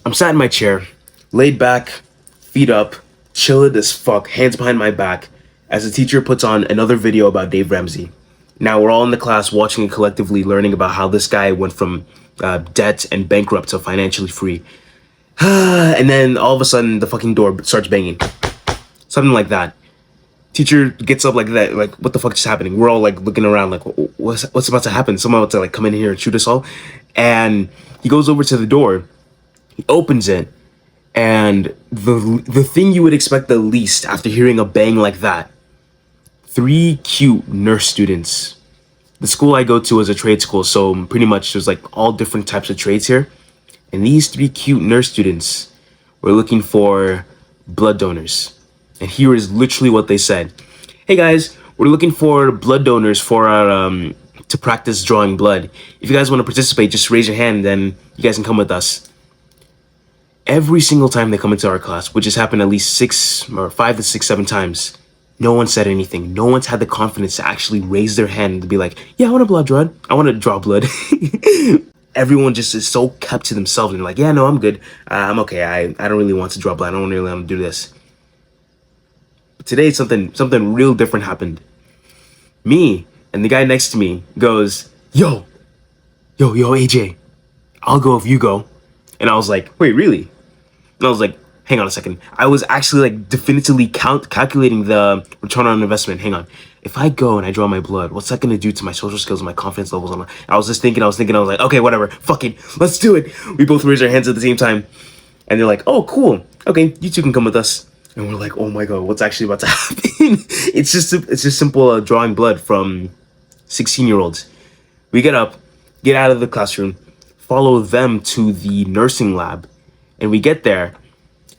I'm sat in my chair, laid back, feet up, chilled as fuck, hands behind my back, as the teacher puts on another video about Dave Ramsey. Now we're all in the class watching it collectively, learning about how this guy went from debt and bankrupt to financially free. And then all of a sudden, the fucking door starts banging. Something like that. Teacher gets up like that, like, what the fuck is happening? We're all like looking around, like, what's about to happen? Someone about to like come in here and shoot us all. And he goes over to the door, he opens it, and the thing you would expect the least after hearing a bang like that: three cute nurse students. The school I go to is a trade school, so pretty much there's like all different types of trades here. And these three cute nurse students were looking for blood donors. And here is literally what they said. Hey guys, we're looking for blood donors for our to practice drawing blood. If you guys want to participate, just raise your hand, then you guys can come with us. Every single time they come into our class, which has happened at least 5 to 6, 7 times, no one said anything. No one's had the confidence to actually raise their hand to be like, yeah, I want to blood draw. I want to draw blood. Everyone just is so kept to themselves and like, yeah, no, I'm good. I'm okay. I don't really want to draw blood. I don't really want to do this. But today, something real different happened. Me and the guy next to me goes, yo, AJ, I'll go if you go. And I was like, wait, really? And I was like, hang on a second. I was actually like definitively calculating the return on investment. Hang on. If I go and I draw my blood, what's that going to do to my social skills and my confidence levels? I was thinking, I was like, okay, whatever. Fuck it. Let's do it. We both raised our hands at the same time. And they're like, oh, cool. Okay, you two can come with us. And we're like, oh my God, what's actually about to happen? It's just simple drawing blood from 16-year-olds. We get up, get out of the classroom, follow them to the nursing lab. And we get there.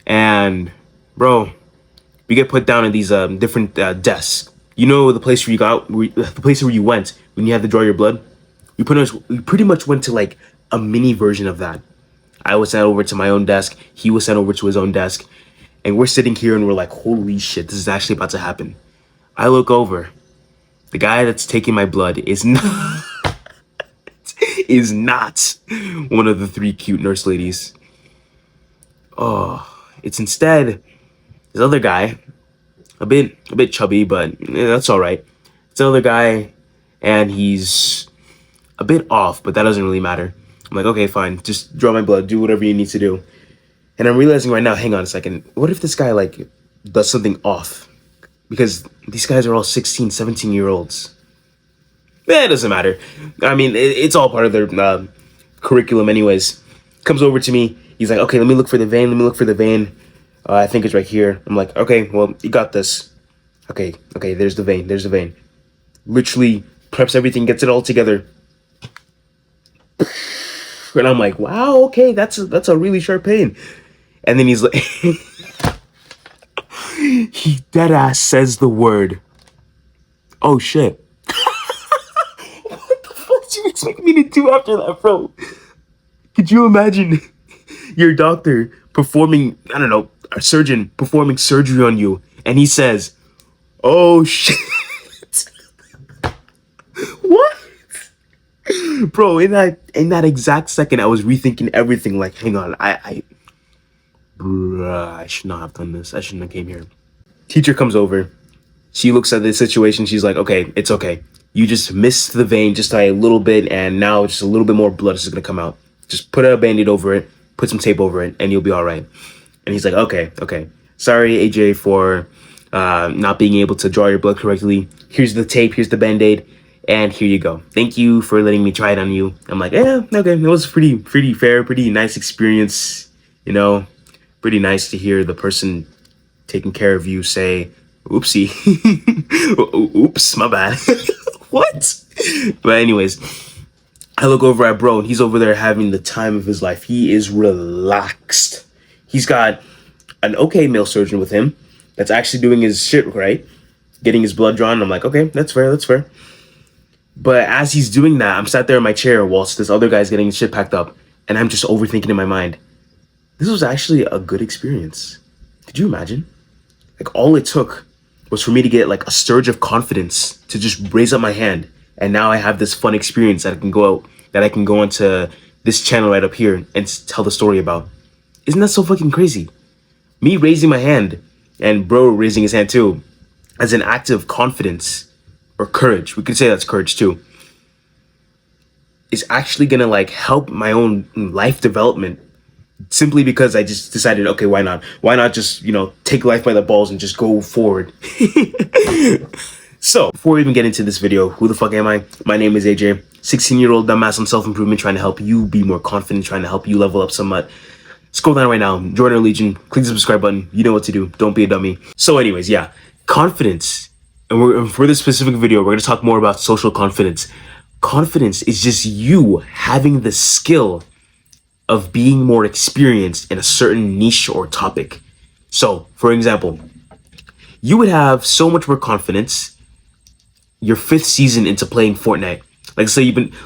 And bro, we get put down in these different desks. You know the place where you went when you had to draw your blood. We pretty much went to like a mini version of that. I was sent over to my own desk. He was sent over to his own desk, and we're sitting here and we're like, holy shit, this is actually about to happen. I look over. The guy that's taking my blood is not is not one of the three cute nurse ladies. Oh. It's instead this other guy, a bit chubby, but that's all right. It's another guy, and he's a bit off, but that doesn't really matter. I'm like, okay, fine, just draw my blood, do whatever you need to do. And I'm realizing right now, hang on a second, what if this guy like does something off? Because these guys are all 16, 17-year-olds. It doesn't matter. I mean, it's all part of their curriculum anyways. Comes over to me. He's like, okay, let me look for the vein. I think it's right here. I'm like, okay, well, you got this. Okay, there's the vein. Literally preps everything, gets it all together. And I'm like, wow, okay, that's a really sharp pain. And then he's like, he deadass says the word, oh shit. What the fuck do you expect me to do after that, bro? Could you imagine your doctor performing, I don't know, a surgeon performing surgery on you, and he says, oh shit. What? Bro, in that exact second, I was rethinking everything. Like, hang on, I should not have done this. I shouldn't have came here. Teacher comes over. She looks at the situation. She's like, okay, it's okay. You just missed the vein just by a little bit, and now just a little bit more blood is gonna come out. Just put a Band-Aid over it, put some tape over it, and you'll be all right. And he's like, okay. Sorry, AJ, for not being able to draw your blood correctly. Here's the tape, here's the Band-Aid, and here you go. Thank you for letting me try it on you. I'm like, yeah, okay. It was pretty fair, pretty nice experience. You know, pretty nice to hear the person taking care of you say, oopsie. Oops, my bad. What? But anyways, I look over at bro, and he's over there having the time of his life. He is relaxed. He's got an okay male surgeon with him that's actually doing his shit right, getting his blood drawn. I'm like, okay, that's fair. But as he's doing that, I'm sat there in my chair whilst this other guy's getting his shit packed up, and I'm just overthinking in my mind. This was actually a good experience. Could you imagine? Like, all it took was for me to get like a surge of confidence to just raise up my hand. And now I have this fun experience that I can go onto this channel right up here and tell the story about. Isn't that so fucking crazy? Me raising my hand and bro raising his hand too as an act of confidence or courage, we could say that's courage too, is actually gonna like help my own life development simply because I just decided, okay, why not? Why not just, take life by the balls and just go forward? So, before we even get into this video, who the fuck am I? My name is AJ, 16-year-old dumbass on self-improvement, trying to help you be more confident, trying to help you level up somewhat. Scroll down right now, join our legion, click the subscribe button. You know what to do. Don't be a dummy. So anyways, yeah, confidence. And for this specific video, we're going to talk more about social confidence. Confidence is just you having the skill of being more experienced in a certain niche or topic. So, for example, you would have so much more confidence your 5th season into playing Fortnite. Like,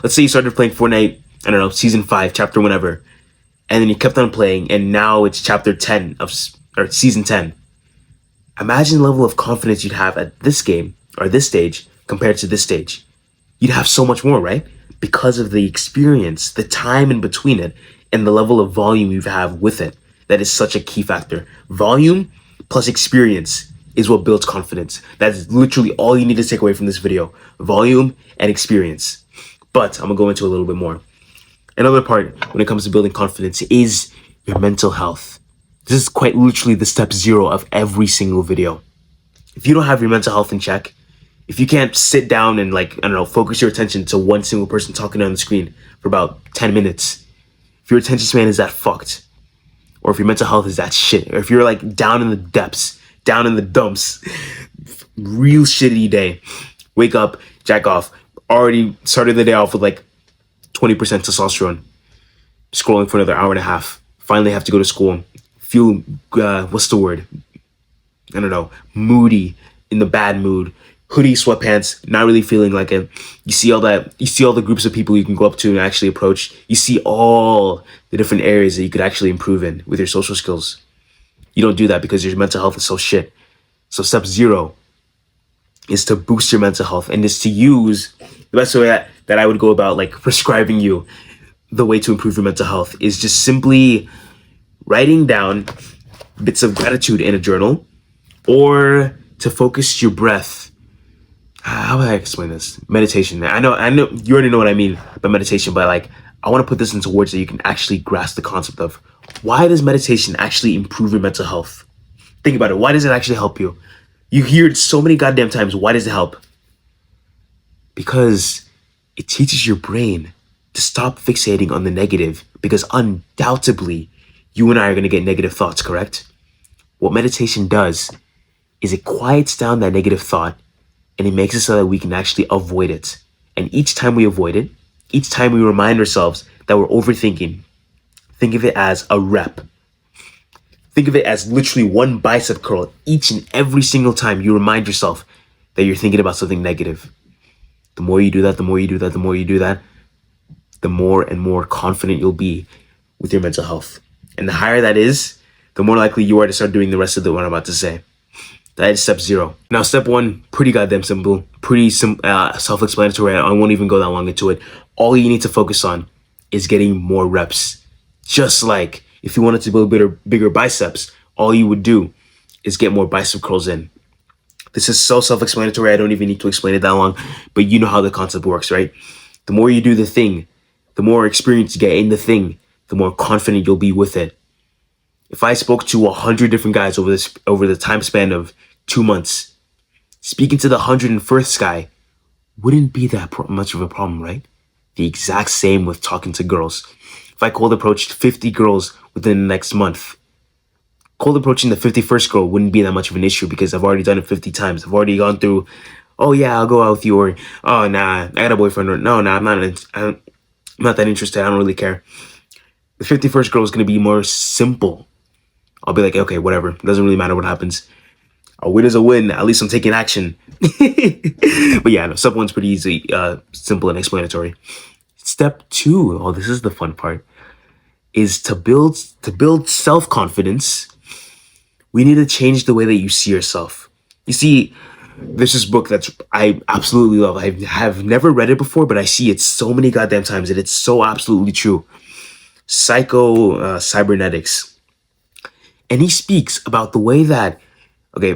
let's say you started playing Fortnite, I don't know, season 5, chapter whatever, and then you kept on playing, and now it's chapter 10 or season 10. Imagine the level of confidence you'd have at this game or this stage compared to this stage. You'd have so much more, right? Because of the experience, the time in between it, and the level of volume you have with it. That is such a key factor. Volume plus experience is what builds confidence. That's literally all you need to take away from this video. Volume and experience. But I'm gonna go into a little bit more. Another part when it comes to building confidence is your mental health. This is quite literally the step 0 of every single video. If you don't have your mental health in check, if you can't sit down and focus your attention to one single person talking on the screen for about 10 minutes, if your attention span is that fucked, or if your mental health is that shit, or if you're like down in the depths, down in the dumps, real shitty day, wake up, jack off, already started the day off with like 20% testosterone, scrolling for another hour and a half, finally have to go to school, feel, what's the word? I don't know, moody, in the bad mood, hoodie, sweatpants, not really feeling like it. You see all the groups of people you can go up to and actually approach. You see all the different areas that you could actually improve in with your social skills. You don't do that because your mental health is so shit. So step 0 is to boost your mental health, and is to use the best way that I would go about like prescribing you the way to improve your mental health is just simply writing down bits of gratitude in a journal, or to focus your breath. How would I explain this? Meditation. I know you already know what I mean by meditation, but like I want to put this into words that you can actually grasp the concept of. Why does meditation actually improve your mental health? Think about it. Why does it actually help you? You hear it so many goddamn times. Why does it help? Because it teaches your brain to stop fixating on the negative, because undoubtedly you and I are going to get negative thoughts, correct? What meditation does is it quiets down that negative thought, and it makes it so that we can actually avoid it. And each time we avoid it, each time we remind ourselves that we're overthinking, think of it as a rep. Think of it as literally one bicep curl each and every single time you remind yourself that you're thinking about something negative. The more you do that, the more you do that, the more you do that, the more and more confident you'll be with your mental health. And the higher that is, the more likely you are to start doing the rest of what I'm about to say. That is step 0. Now, step 1, pretty goddamn simple, pretty self-explanatory. I won't even go that long into it. All you need to focus on is getting more reps. Just like if you wanted to build bigger biceps, all you would do is get more bicep curls in. This is so self-explanatory, I don't even need to explain it that long, but you know how the concept works, right? The more you do the thing, the more experience you get in the thing, the more confident you'll be with it. If I spoke to 100 different guys over the time span of 2 months, speaking to the 101st guy wouldn't be that much of a problem, right? The exact same with talking to girls. If I cold approached 50 girls within the next month, cold approaching the 51st girl wouldn't be that much of an issue because I've already done it 50 times. I've already gone through, oh yeah, I'll go out with you, or oh nah, I got a boyfriend, or no, nah, I'm not that interested, I don't really care. The 51st girl is going to be more simple. I'll be like, okay, whatever, it doesn't really matter what happens. A win is a win, at least I'm taking action. But yeah, no, step 1's pretty easy, simple and explanatory. Step 2, oh, this is the fun part, is to build self-confidence. We need to change the way that you see yourself. You see, there's this book that I absolutely love. I have never read it before, but I see it so many goddamn times, and it's so absolutely true. Cybernetics. And he speaks about the way that, okay,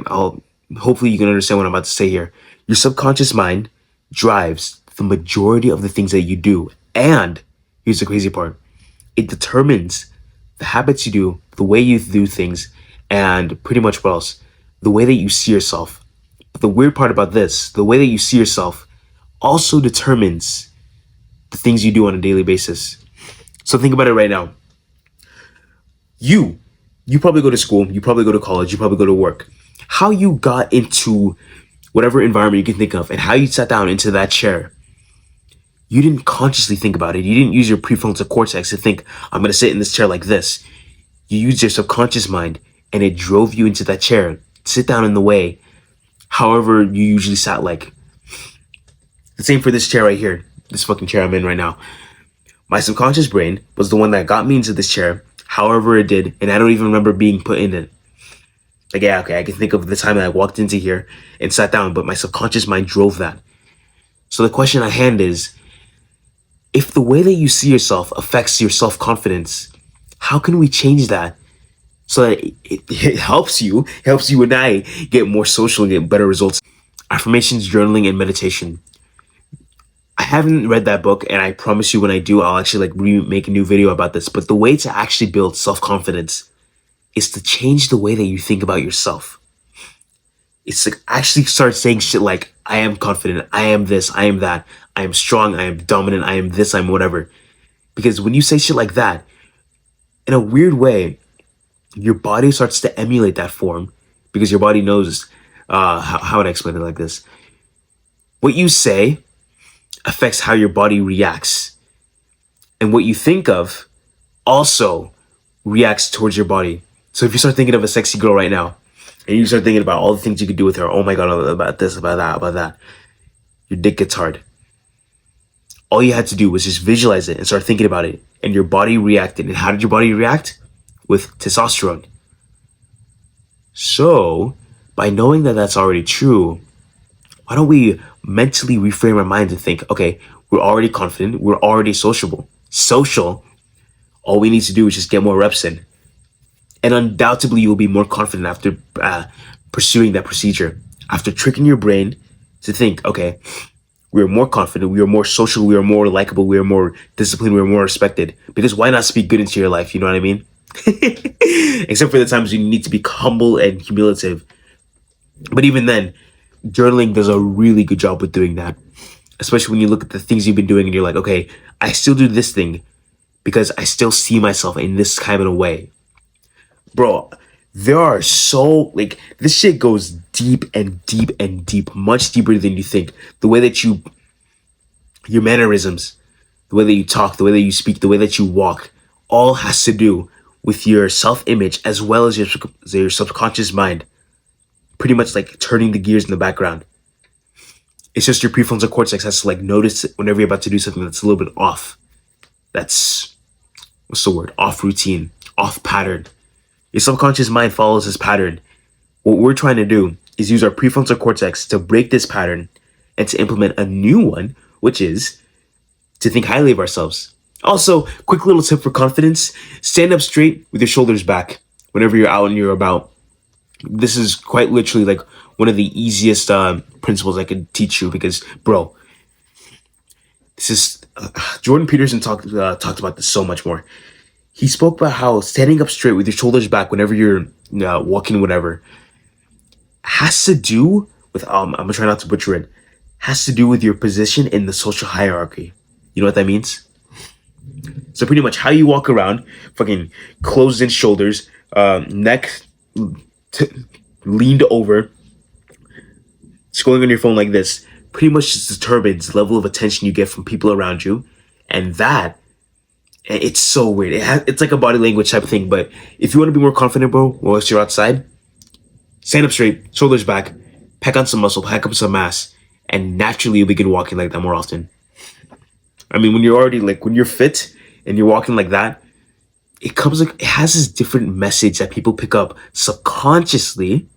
hopefully you can understand what I'm about to say here. Your subconscious mind drives the majority of the things that you do. And here's the crazy part. It determines the habits you do, the way you do things, and pretty much what else? The way that you see yourself. But the weird part about this, the way that you see yourself also determines the things you do on a daily basis. So think about it right now. You, you probably go to school, you probably go to college, you probably go to work. How you got into whatever environment you can think of and how you sat down into that chair, you didn't consciously think about it. You didn't use your prefrontal cortex to think, I'm going to sit in this chair like this. You used your subconscious mind and it drove you into that chair. Sit down in the way, however you usually sat like. The same for this chair right here, this fucking chair I'm in right now. My subconscious brain was the one that got me into this chair, however it did, and I don't even remember being put in it. Like, yeah, okay, I can think of the time that I walked into here and sat down, but my subconscious mind drove that. So the question at hand is, if the way that you see yourself affects your self-confidence, how can we change that so that it helps you and I get more social and get better results? Affirmations, journaling, and meditation. I haven't read that book, and I promise you when I do, I'll actually make a new video about this. But the way to actually build self-confidence is to change the way that you think about yourself. It's to actually start saying shit like, I am confident, I am this, I am that, I am strong, I am dominant, I am this, I'm whatever. Because when you say shit like that, in a weird way, your body starts to emulate that form because your body knows, how would I explain it like this? What you say affects how your body reacts. And what you think of also reacts towards your body. So if you start thinking of a sexy girl right now, and you start thinking about all the things you could do with her, oh my god, about this, about that, your dick gets hard. All you had to do was just visualize it and start thinking about it, and your body reacted. And how did your body react? With testosterone. So, by knowing that that's already true, why don't we mentally reframe our mind and think, okay, we're already confident, we're already sociable. Social, all we need to do is just get more reps in. And undoubtedly, you'll be more confident after pursuing that procedure. After tricking your brain to think, okay, we are more confident, we are more social, we are more likable, we are more disciplined, we are more respected. Because why not speak good into your life? You know what I mean? Except for the times you need to be humble and humiliative. But even then, journaling does a really good job with doing that. Especially when you look at the things you've been doing and you're like, okay, I still do this thing because I still see myself in this kind of a way. Bro, there are this shit goes deep and deep and deep, much deeper than you think. The way that your mannerisms, the way that you talk, the way that you speak, the way that you walk, all has to do with your self-image as well as your subconscious mind. Pretty much like turning the gears in the background. It's just your prefrontal cortex has to notice it whenever you're about to do something that's a little bit off. That's, what's the word? Off routine, off pattern. Your subconscious mind follows this pattern. What we're trying to do is use our prefrontal cortex to break this pattern and to implement a new one, which is to think highly of ourselves. Also, quick little tip for confidence: stand up straight with your shoulders back whenever you're out and you're about. This is quite literally one of the easiest principles I could teach you because, bro, this is Jordan Peterson talked about this so much more. He spoke about how standing up straight with your shoulders back whenever you're walking, whatever, has to do with, I'm gonna try not to butcher it, has to do with your position in the social hierarchy. You know what that means? So pretty much how you walk around, fucking closed in shoulders, neck leaned over, scrolling on your phone like this, pretty much just determines the level of attention you get from people around you. And that, it's so weird. It's like a body language type of thing. But if you want to be more confident, bro, once you're outside, stand up straight, shoulders back, pack on some muscle, pack up some mass, and naturally you'll begin walking like that more often. I mean, when you're already when you're fit and you're walking like that, it has this different message that people pick up subconsciously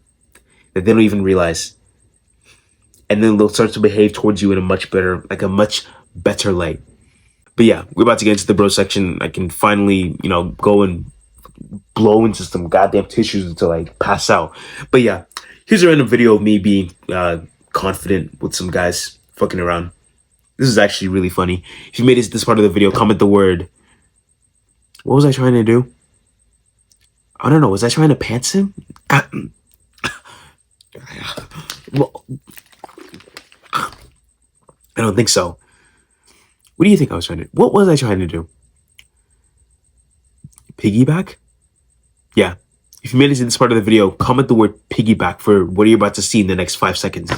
that they don't even realize. And then they'll start to behave towards you in a much better light. But yeah, we're about to get into the bro section. I can finally, go and blow into some goddamn tissues until I pass out. But yeah, here's a random video of me being confident with some guys fucking around. This is actually really funny. If you made it to this part of the video, comment the word. What was I trying to do? I don't know. Was I trying to pants him? Well, I don't think so. What do you think I was trying to? What was I trying to do? Piggyback? Yeah. If you made it to this part of the video, comment the word piggyback for what you're about to see in the next 5 seconds.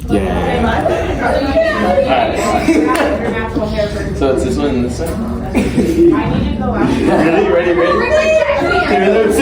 Yeah. So it's this one and this one? Ready? Here, let's